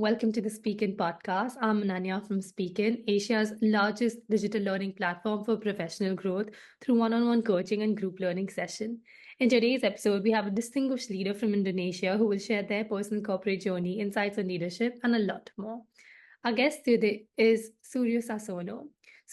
welcome to the SpeakIn podcast. I'm Ananya from SpeakIn, Asia's largest digital learning platform for professional growth through one-on-one coaching and group learning session. In today's episode, we have a distinguished leader from Indonesia who will share their personal corporate journey, insights on leadership, and a lot more. Our guest today is Suryo Sasono.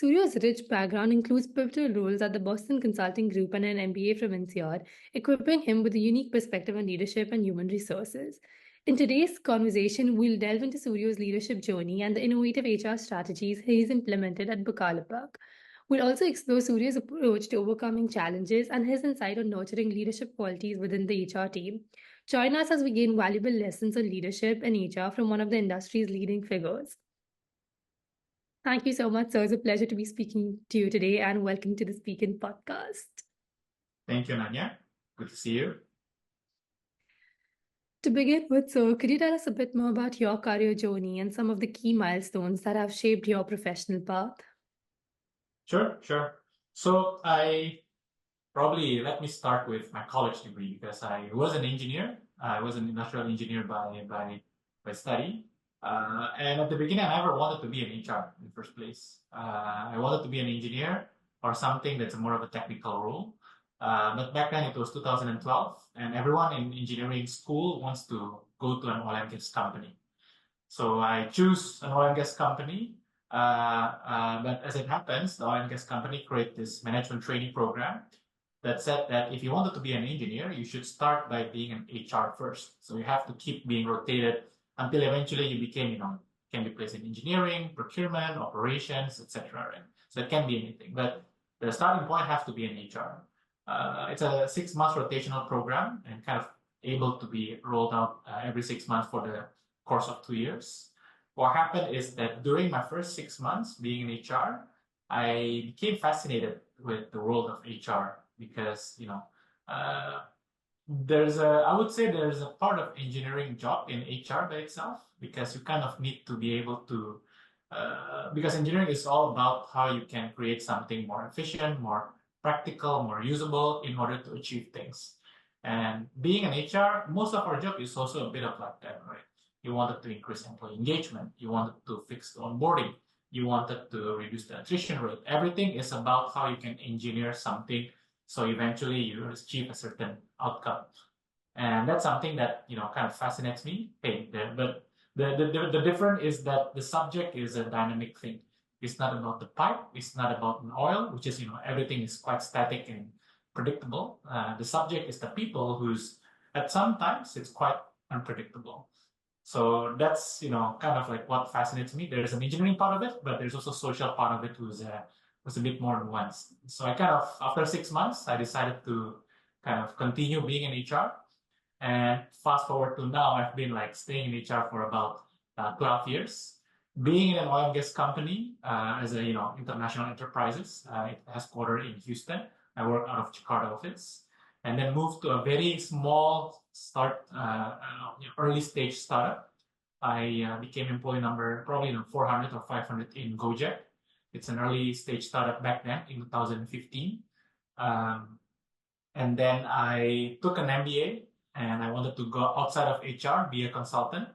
Suryo's rich background includes pivotal roles at the Boston Consulting Group and an MBA from INSEAD, equipping him with a unique perspective on leadership and human resources. In today's conversation, we'll delve into Suryo's leadership journey and the innovative HR strategies he's implemented at Bukalapak. We'll also explore Suryo's approach to overcoming challenges and his insight on nurturing leadership qualities within the HR team. Join us as we gain valuable lessons on leadership and HR from one of the industry's leading figures. Thank you so much, sir. It's a pleasure to be speaking to you today, and welcome to the SpeakIn podcast. Thank you, Nanya. Good to see you. To begin with, sir, could you tell us a bit more about your career journey and some of the key milestones that have shaped your professional path? Sure. So let me start with my college degree because I was an engineer. I was an industrial engineer by study. And at the beginning, I never wanted to be an HR in the first place. I wanted to be an engineer or something that's more of a technical role. But back then it was 2012, and everyone in engineering school wants to go to an oil and gas company. So I choose an oil and gas company. But as it happens, the oil and gas company created this management training program that said that if you wanted to be an engineer, you should start by being an HR first. So you have to keep being rotated until eventually you became, can be placed in engineering, procurement, operations, etc. Right? So it can be anything, but the starting point has to be in HR. It's a 6-month rotational program and kind of able to be rolled out every 6 months for the course of 2 years. What happened is that during my first 6 months being in HR, I became fascinated with the world of HR because, I would say there's a part of engineering job in HR by itself because you kind of need to be able to, because engineering is all about how you can create something more efficient, more practical, more usable in order to achieve things. And being an HR, most of our job is also a bit of like that, right? You wanted to increase employee engagement. You wanted to fix the onboarding. You wanted to reduce the attrition rate. Everything is about how you can engineer something so eventually you achieve a certain outcome. And that's something that, kind of fascinates me. But the difference is that the subject is a dynamic thing. It's not about the pipe. It's not about an oil, which is, everything is quite static and predictable. The subject is the people who's, at some times, it's quite unpredictable. So that's, kind of like what fascinates me. There's an engineering part of it, but there's also social part of it was a bit more nuanced. So I kind of, after 6 months, I decided to kind of continue being in HR. And fast forward to now, I've been like staying in HR for about 12 years. Being in an oil and gas company as a international enterprises, it has headquartered in Houston. I work out of Jakarta office, and then moved to a very small early stage startup. I became employee number probably 400 or 500 in Gojek. It's an early stage startup back then in 2015, and then I took an MBA and I wanted to go outside of HR, be a consultant.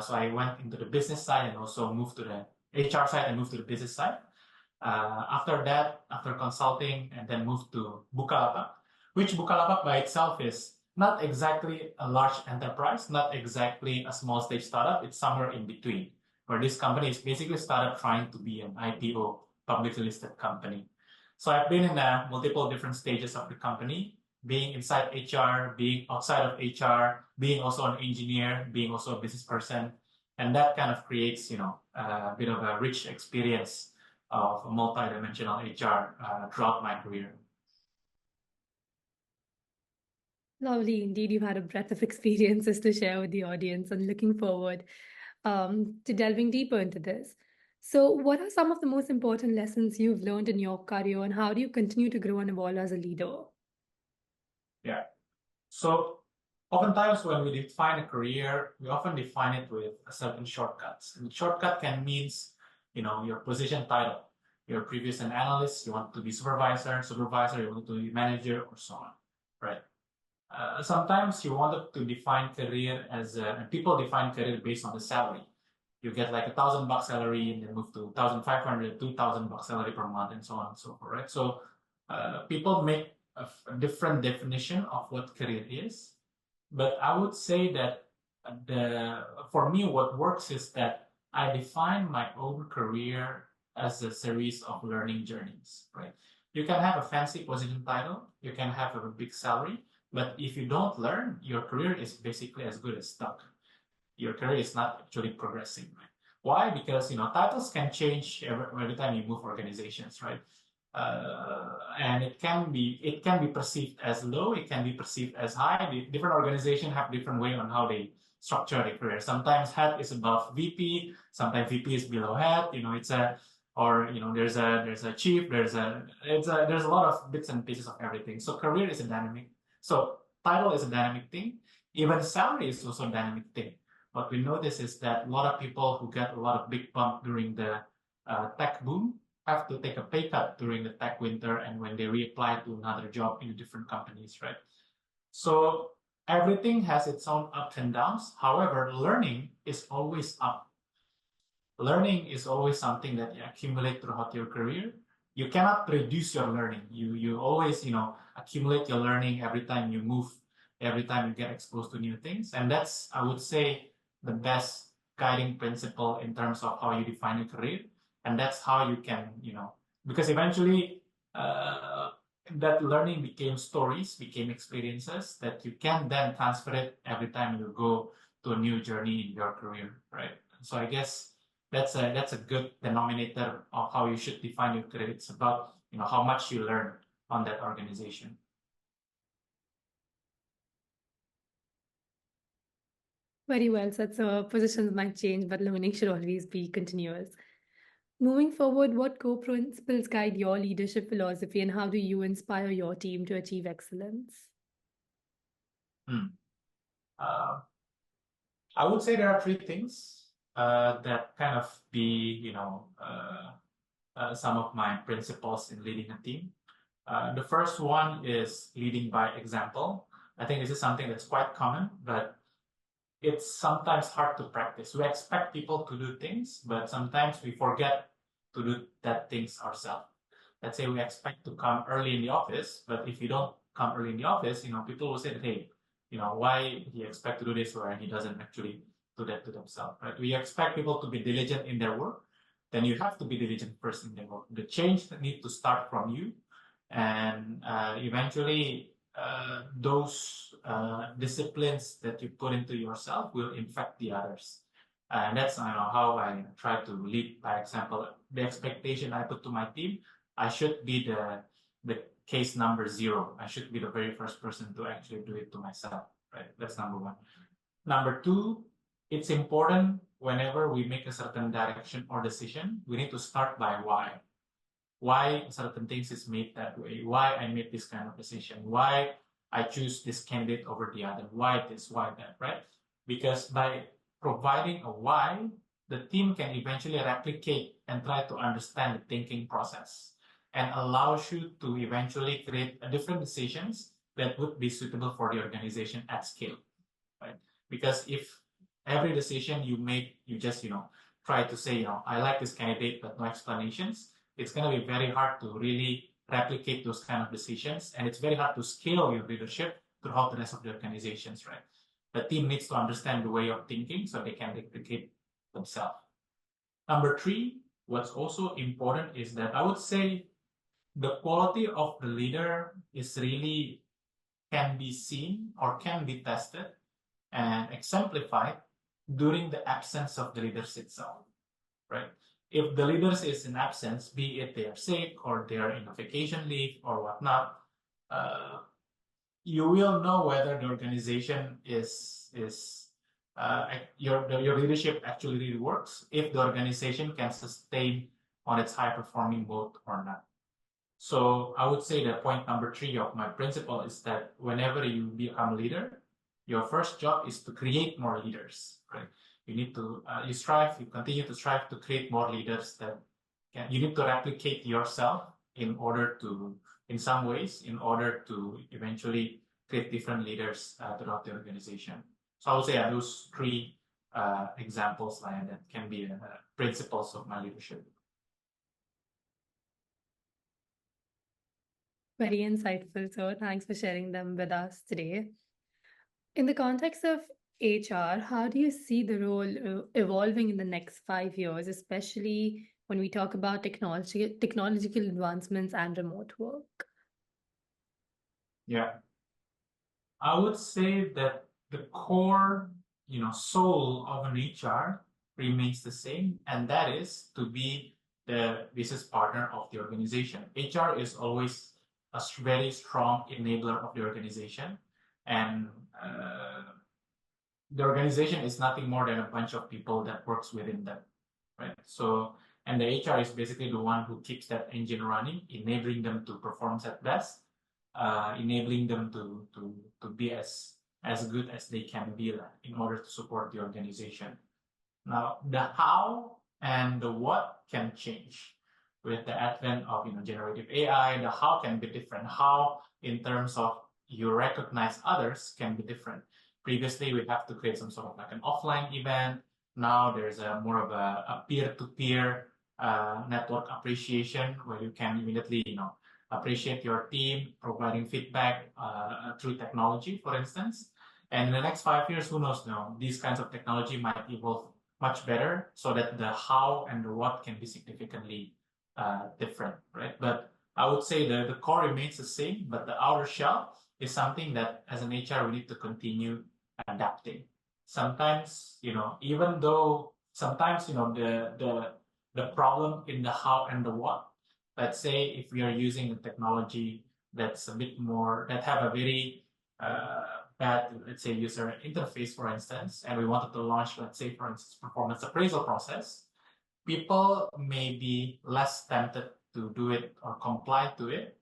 So I went into the business side and also moved to the HR side and moved to the business side. After that, after consulting, and then moved to Bukalapak, which Bukalapak by itself is not exactly a large enterprise, not exactly a small stage startup. It's somewhere in between, where this company is basically started trying to be an IPO, publicly listed company. So I've been in multiple different stages of the company, being inside HR, being outside of HR, being also an engineer, being also a business person. And that kind of creates, a bit of a rich experience of a multi-dimensional HR throughout my career. Lovely. Indeed, you've had a breadth of experiences to share with the audience, and looking forward to delving deeper into this. So what are some of the most important lessons you've learned in your career, and how do you continue to grow and evolve as a leader? Yeah. So oftentimes when we define a career, we often define it with a certain shortcuts. And shortcut can means, your position title. You're previous an analyst, you want to be supervisor, you want to be manager, or so on, right? sometimes you wanted to define career as people define career based on the salary. You get like $1,000 salary and then move to 1,500, $2,000 salary per month, and so on and so forth, right? So people make a different definition of what career is, but I would say that for me, what works is that I define my own career as a series of learning journeys, right? You can have a fancy position title, you can have a big salary, but if you don't learn, your career is basically as good as stuck. Your career is not actually progressing, right? Why? Because titles can change every time you move organizations, right? And it can be perceived as low, it can be perceived as high. Different organizations have different way on how they structure their career. Sometimes head is above VP, sometimes VP is below head. It's a or there's a chief, there's a lot of bits and pieces of everything. So career is a dynamic. So title is a dynamic thing. Even salary is also a dynamic thing. What we notice is that a lot of people who get a lot of big bump during the tech boom have to take a pay cut during the tech winter and when they reapply to another job in different companies, right? So everything has its own ups and downs. However, learning is always up. Learning is always something that you accumulate throughout your career. You cannot reduce your learning. You always accumulate your learning every time you move, every time you get exposed to new things, and that's, I would say, the best guiding principle in terms of how you define a career. And that's how you can, because eventually that learning became stories, became experiences that you can then transfer it every time you go to a new journey in your career, right? So I guess that's a good denominator of how you should define your career. It's about how much you learn on that organization. Very well said. So positions might change, but learning should always be continuous. Moving forward, what core principles guide your leadership philosophy and how do you inspire your team to achieve excellence? I would say there are three things that kind of be, some of my principles in leading a team. The first one is leading by example. I think this is something that's quite common, but it's sometimes hard to practice. We expect people to do things, but sometimes we forget to do that things ourselves. Let's say we expect to come early in the office, but if you don't come early in the office, people will say that, hey, why he expect to do this where he doesn't actually do that to themselves, right? We expect people to be diligent in their work, then you have to be diligent first in their work. The change needs to start from you, and eventually those disciplines that you put into yourself will infect the others. And that's how I try to lead by example. The expectation I put to my team, I should be the case number 0. I should be the very first person to actually do it to myself, right? That's number 1. Number 2, it's important whenever we make a certain direction or decision, we need to start by why. Why certain things is made that way, why I made this kind of decision, why I choose this candidate over the other, why this, why that, right? Because by providing a why, the team can eventually replicate and try to understand the thinking process and allows you to eventually create different decisions that would be suitable for the organization at scale, right? Because if every decision you make, you just, try to say, I like this candidate, but no explanations, it's going to be very hard to really replicate those kind of decisions. And it's very hard to scale your leadership throughout the rest of the organizations, right? The team needs to understand the way of thinking so they can replicate themselves. Number 3, what's also important is that I would say the quality of the leader is really can be seen or can be tested and exemplified during the absence of the leaders itself, right? If the leaders is in absence, be it they are sick or they are in a vacation leave or whatnot, you will know whether the organization your leadership actually really works, if the organization can sustain on its high performing mode or not. So I would say that point number 3 of my principle is that whenever you become a leader, your first job is to create more leaders, right? You need to, you continue to strive to create more leaders you need to replicate yourself in order to, in some ways, in order to eventually create different leaders throughout the organization. So I would say those three examples that can be principles of my leadership. Very insightful, so thanks for sharing them with us today. In the context of HR, how do you see the role evolving in the next 5 years, especially when we talk about technological advancements and remote work? Yeah, I would say that the core, soul of an HR remains the same, and that is to be the business partner of the organization. HR is always a very strong enabler of the organization, and the organization is nothing more than a bunch of people that works within them, right? So, and the HR is basically the one who keeps that engine running, enabling them to perform at best, enabling them to be as good as they can be in order to support the organization. Now, the how and the what can change with the advent of generative AI. The how can be different. How, in terms of you recognize others, can be different. Previously, we have to create some sort of like an offline event. Now there's more of a peer-to-peer network appreciation where you can immediately appreciate your team, providing feedback through technology, for instance. And in the next 5 years, who knows? These kinds of technology might evolve much better so that the how and the what can be significantly different, right? But I would say the core remains the same, but the outer shell is something that as an HR we need to continue adapting. Sometimes, even though sometimes, the problem in the how and the what, let's say if we are using a technology that's a bit more, that have a very bad, let's say, user interface, for instance, and we wanted to launch, let's say, for instance, performance appraisal process, people may be less tempted to do it or comply to it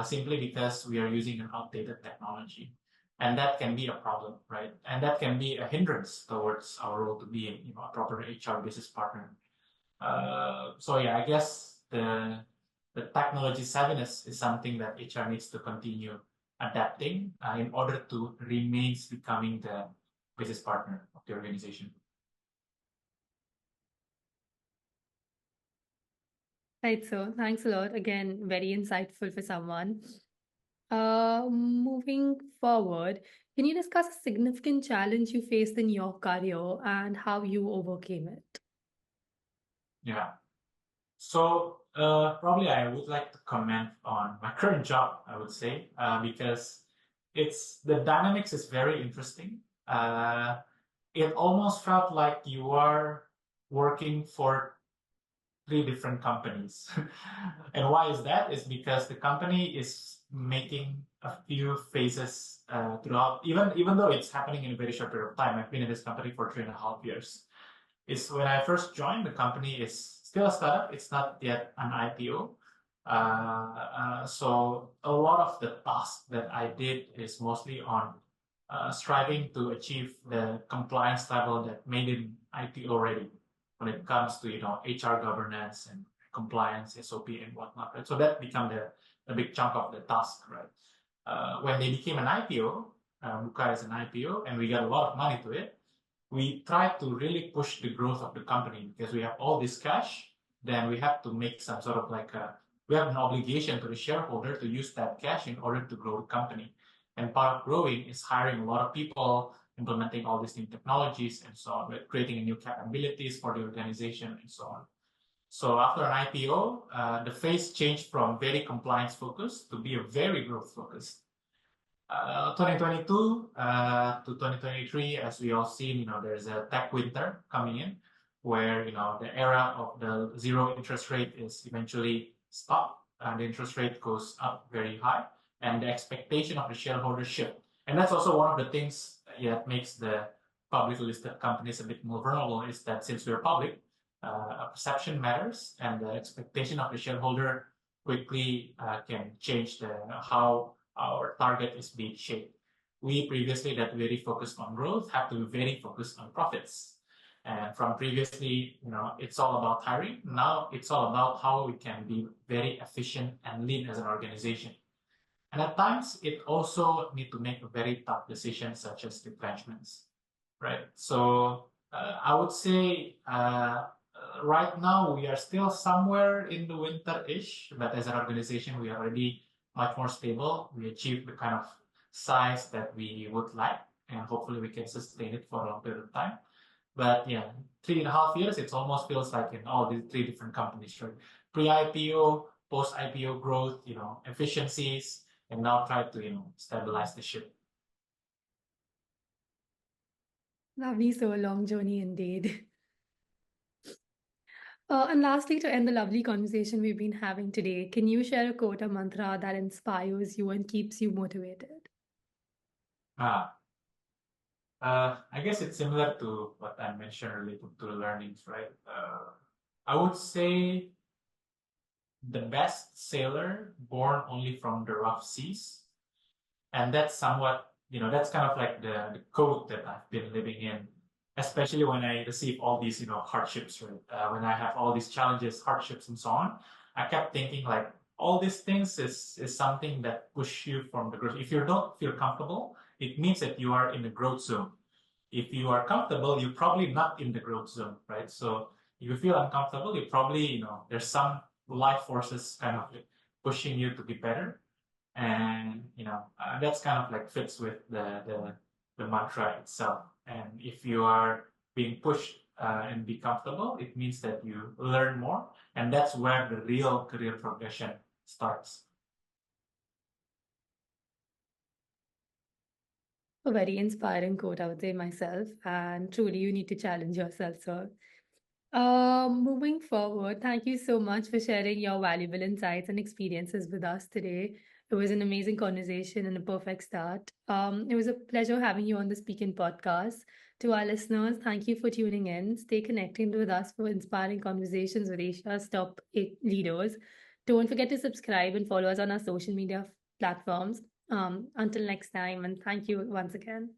simply because we are using an outdated technology. And that can be a problem, right? And that can be a hindrance towards our role to be a proper HR business partner. So yeah, I guess the technology savviness is something that HR needs to continue adapting in order to remain becoming the business partner of the organization. Right, so thanks a lot. Again, very insightful for someone. Moving forward, can you discuss a significant challenge you faced in your career and how you overcame it? Yeah. So probably I would like to comment on my current job, I would say, because the dynamics is very interesting. It almost felt like you are working for 3 different companies. And why is that? Is because the company is making a few phases throughout, even though it's happening in a very short period of time. I've been in this company for 3.5 years. It's when I first joined, the company is still a startup. It's not yet an IPO. So a lot of the tasks that I did is mostly on striving to achieve the compliance level that made it IPO ready when it comes to HR governance and compliance, SOP and whatnot. Right? So that became the big chunk of the task, right? When they became an IPO, Buka is an IPO, and we got a lot of money to it. We try to really push the growth of the company because we have all this cash. Then we have to make some sort of we have an obligation to the shareholder to use that cash in order to grow the company. And part of growing is hiring a lot of people, implementing all these new technologies and so on, right? Creating new capabilities for the organization and so on. So after an IPO, the phase changed from very compliance focused to be a very growth focused. 2022 to 2023, as we all seen, there's a tech winter coming in where, the era of the zero interest rate is eventually stopped and the interest rate goes up very high and the expectation of the shareholders shift. And that's also one of the things that makes the publicly listed companies a bit more vulnerable is that since we're public, perception matters and the expectation of the shareholder quickly can change how our target is being shaped. We previously that very focused on growth have to be very focused on profits. And from previously, it's all about hiring. Now it's all about how we can be very efficient and lean as an organization. And at times, it also need to make a very tough decision, such as retrenchments, right? So I would say right now we are still somewhere in the winter-ish, but as an organization, we are already much more stable. We achieved the kind of size that we would like, and hopefully we can sustain it for a long period of time. But yeah, 3.5 years, it almost feels like in all these three different companies, right? Pre-IPO, post-IPO growth, efficiencies, and now try to, stabilize the ship. Lovely, so a long journey indeed. And lastly, to end the lovely conversation we've been having today, can you share a quote or mantra that inspires you and keeps you motivated? Ah, I guess it's similar to what I mentioned related to learnings, right? I would say the best sailor born only from the rough seas. And that's somewhat, that's kind of like the code that I've been living in, especially when I receive all these, hardships, right? When I have all these challenges, hardships, and so on. I kept thinking like all these things is something that push you from the growth. If you don't feel comfortable, it means that you are in the growth zone. If you are comfortable, you're probably not in the growth zone, right? So if you feel uncomfortable, you probably, there's some life forces kind of pushing you to be better. And that's kind of like fits with the mantra itself. And if you are being pushed and be comfortable, it means that you learn more, and that's where the real career progression starts. A very inspiring quote, I would say myself. And truly, you need to challenge yourself, sir. Moving forward, thank you so much for sharing your valuable insights and experiences with us today. It was an amazing conversation and a perfect start. It was a pleasure having you on the SpeakIn podcast. To our listeners, thank you for tuning in. Stay connected with us for inspiring conversations with Asia's top 8 leaders. Don't forget to subscribe and follow us on our social media platforms. Until next time, and thank you once again.